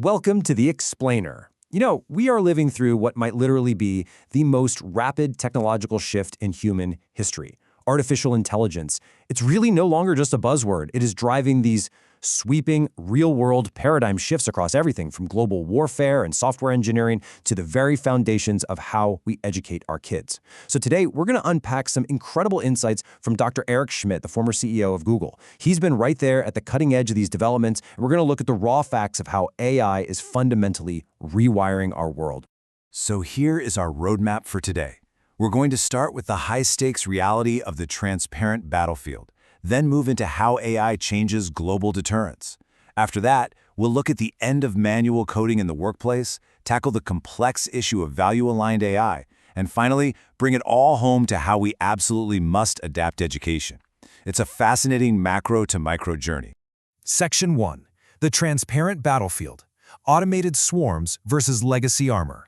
Welcome to The Explainer. We are living through what might literally be the most rapid technological shift in human history. Artificial intelligence. It's really no longer just a buzzword. It is driving these sweeping, real-world paradigm shifts across everything from global warfare and software engineering to the very foundations of how we educate our kids. So today, we're going to unpack some incredible insights from Dr. Eric Schmidt, the former CEO of Google. He's been right there at the cutting edge of these developments, and we're going to look at the raw facts of how AI is fundamentally rewiring our world. So here is our roadmap for today. We're going to start with the high-stakes reality of the transparent battlefield, then move into how AI changes global deterrence. After that, we'll look at the end of manual coding in the workplace, tackle the complex issue of value-aligned AI, and finally, bring it all home to how we absolutely must adapt education. It's a fascinating macro to micro journey. Section 1. The transparent battlefield. Automated swarms versus legacy armor.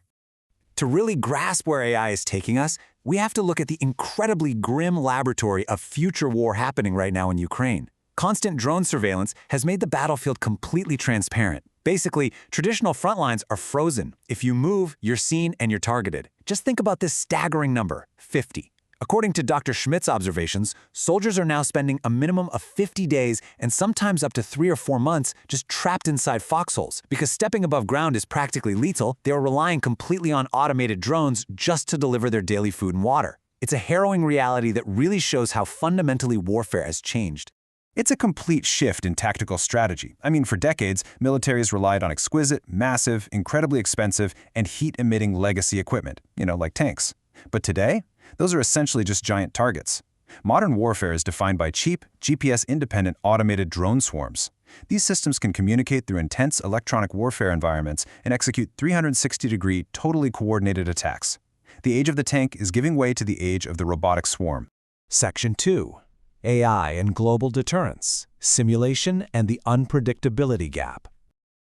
To really grasp where AI is taking us, we have to look at the incredibly grim laboratory of future war happening right now in Ukraine. Constant drone surveillance has made the battlefield completely transparent. Basically, traditional front lines are frozen. If you move, you're seen and you're targeted. Just think about this staggering number, 50. According to Dr. Schmidt's observations, soldiers are now spending a minimum of 50 days and sometimes up to 3 or 4 months just trapped inside foxholes. Because stepping above ground is practically lethal, they are relying completely on automated drones just to deliver their daily food and water. It's a harrowing reality that really shows how fundamentally warfare has changed. It's a complete shift in tactical strategy. For decades, militaries relied on exquisite, massive, incredibly expensive, and heat-emitting legacy equipment, like tanks. But today, those are essentially just giant targets. Modern warfare is defined by cheap, GPS-independent automated drone swarms. These systems can communicate through intense electronic warfare environments and execute 360-degree, totally coordinated attacks. The age of the tank is giving way to the age of the robotic swarm. Section 2. AI and global deterrence. Simulation and the unpredictability gap.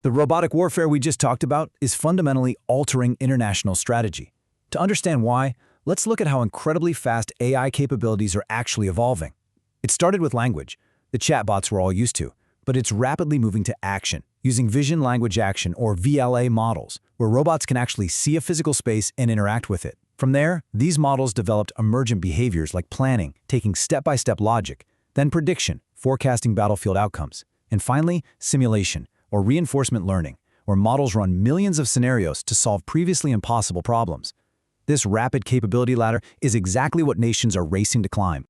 The robotic warfare we just talked about is fundamentally altering international strategy. To understand why, let's look at how incredibly fast AI capabilities are actually evolving. It started with language, the chatbots we're all used to, but it's rapidly moving to action, using vision language action or VLA models, where robots can actually see a physical space and interact with it. From there, these models developed emergent behaviors like planning, taking step-by-step logic, then prediction, forecasting battlefield outcomes, and finally, simulation, or reinforcement learning, where models run millions of scenarios to solve previously impossible problems. This rapid capability ladder is exactly what nations are racing to climb.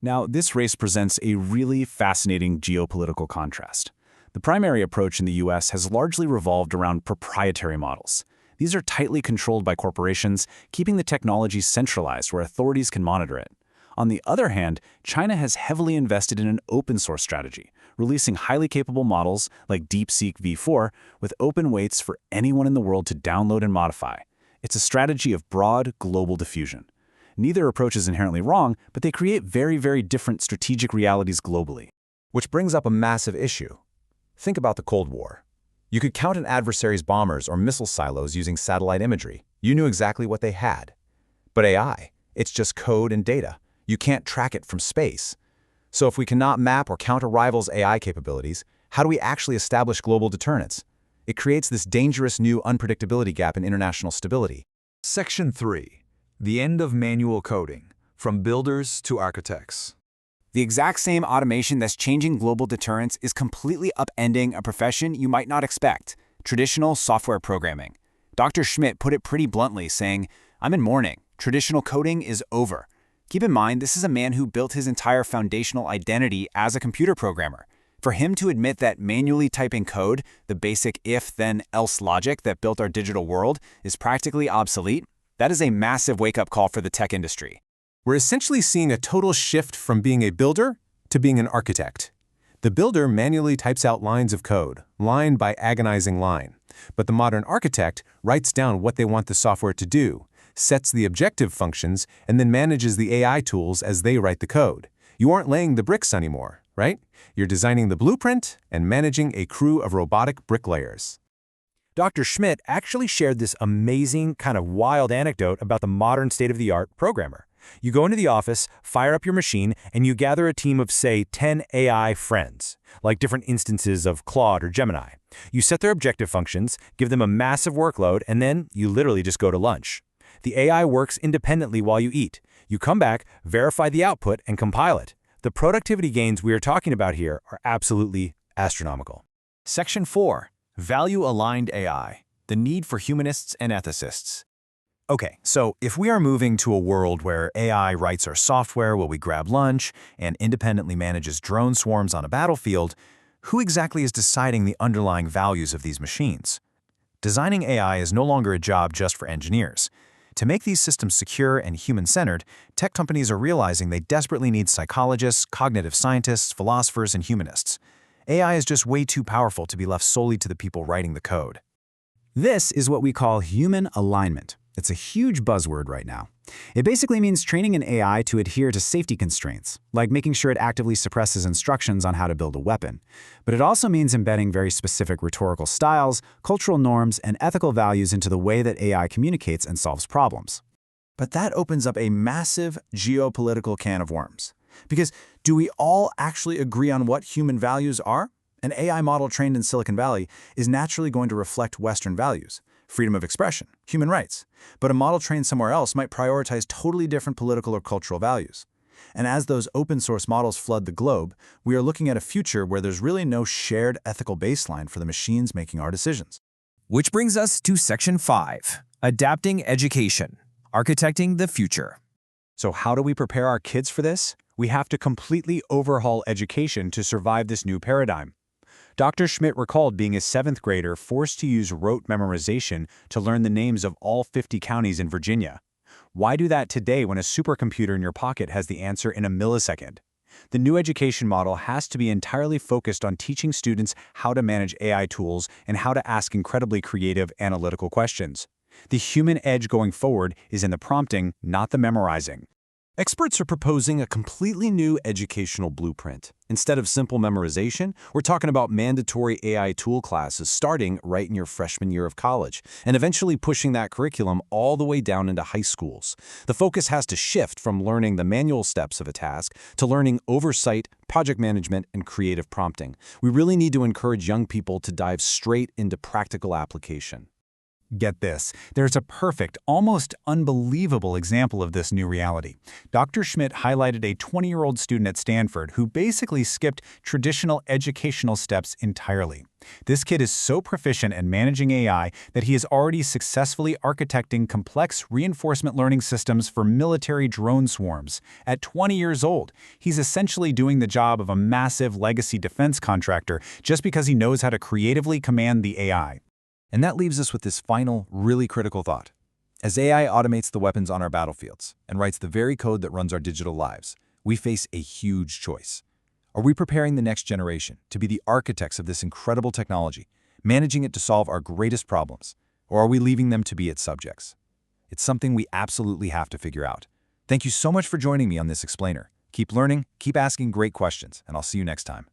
Now, this race presents a really fascinating geopolitical contrast. The primary approach in the US has largely revolved around proprietary models. These are tightly controlled by corporations, keeping the technology centralized where authorities can monitor it. On the other hand, China has heavily invested in an open-source strategy, releasing highly capable models like DeepSeek V4 with open weights for anyone in the world to download and modify. It's a strategy of broad, global diffusion. Neither approach is inherently wrong, but they create very, very different strategic realities globally. Which brings up a massive issue. Think about the Cold War. You could count an adversary's bombers or missile silos using satellite imagery. You knew exactly what they had. But AI, it's just code and data. You can't track it from space. So if we cannot map or counter rivals' AI capabilities, how do we actually establish global deterrence? It creates this dangerous new unpredictability gap in international stability. Section 3. The end of manual coding, from builders to architects. The exact same automation that's changing global deterrence is completely upending a profession you might not expect, traditional software programming. Dr. Schmidt put it pretty bluntly, saying, "I'm in mourning. Traditional coding is over." Keep in mind, this is a man who built his entire foundational identity as a computer programmer. For him to admit that manually typing code, the basic if-then-else logic that built our digital world, is practically obsolete, that is a massive wake-up call for the tech industry. We're essentially seeing a total shift from being a builder to being an architect. The builder manually types out lines of code, line by agonizing line. But the modern architect writes down what they want the software to do, sets the objective functions, and then manages the AI tools as they write the code. You aren't laying the bricks anymore, right? You're designing the blueprint and managing a crew of robotic bricklayers. Dr. Schmidt actually shared this amazing, kind of wild anecdote about the modern state-of-the-art programmer. You go into the office, fire up your machine, and you gather a team of, say, 10 AI friends, like different instances of Claude or Gemini. You set their objective functions, give them a massive workload, and then you literally just go to lunch. The AI works independently while you eat. You come back, verify the output, and compile it. The productivity gains we are talking about here are absolutely astronomical. Section 4. Value-aligned AI. The need for humanists and ethicists. Okay, so if we are moving to a world where AI writes our software while we grab lunch and independently manages drone swarms on a battlefield, who exactly is deciding the underlying values of these machines? Designing AI is no longer a job just for engineers. To make these systems secure and human-centered, tech companies are realizing they desperately need psychologists, cognitive scientists, philosophers, and humanists. AI is just way too powerful to be left solely to the people writing the code. This is what we call human alignment. It's a huge buzzword right now. It basically means training an AI to adhere to safety constraints, like making sure it actively suppresses instructions on how to build a weapon. But it also means embedding very specific rhetorical styles, cultural norms, and ethical values into the way that AI communicates and solves problems. But that opens up a massive geopolitical can of worms. Because do we all actually agree on what human values are? An AI model trained in Silicon Valley is naturally going to reflect Western values. Freedom of expression, human rights. But a model trained somewhere else might prioritize totally different political or cultural values. And as those open source models flood the globe, we are looking at a future where there's really no shared ethical baseline for the machines making our decisions. Which brings us to Section 5, Adapting Education, Architecting the Future. So how do we prepare our kids for this? We have to completely overhaul education to survive this new paradigm. Dr. Schmidt recalled being a 7th grader forced to use rote memorization to learn the names of all 50 counties in Virginia. Why do that today when a supercomputer in your pocket has the answer in a millisecond? The new education model has to be entirely focused on teaching students how to manage AI tools and how to ask incredibly creative, analytical questions. The human edge going forward is in the prompting, not the memorizing. Experts are proposing a completely new educational blueprint. Instead of simple memorization, we're talking about mandatory AI tool classes starting right in your freshman year of college, and eventually pushing that curriculum all the way down into high schools. The focus has to shift from learning the manual steps of a task to learning oversight, project management, and creative prompting. We really need to encourage young people to dive straight into practical application. Get this, there's a perfect, almost unbelievable example of this new reality. Dr. Schmidt highlighted a 20-year-old student at Stanford who basically skipped traditional educational steps entirely. This kid is so proficient at managing AI that he is already successfully architecting complex reinforcement learning systems for military drone swarms. At 20 years old, he's essentially doing the job of a massive legacy defense contractor just because he knows how to creatively command the AI. And that leaves us with this final, really critical thought. As AI automates the weapons on our battlefields and writes the very code that runs our digital lives, we face a huge choice. Are we preparing the next generation to be the architects of this incredible technology, managing it to solve our greatest problems, or are we leaving them to be its subjects? It's something we absolutely have to figure out. Thank you so much for joining me on this explainer. Keep learning, keep asking great questions, and I'll see you next time.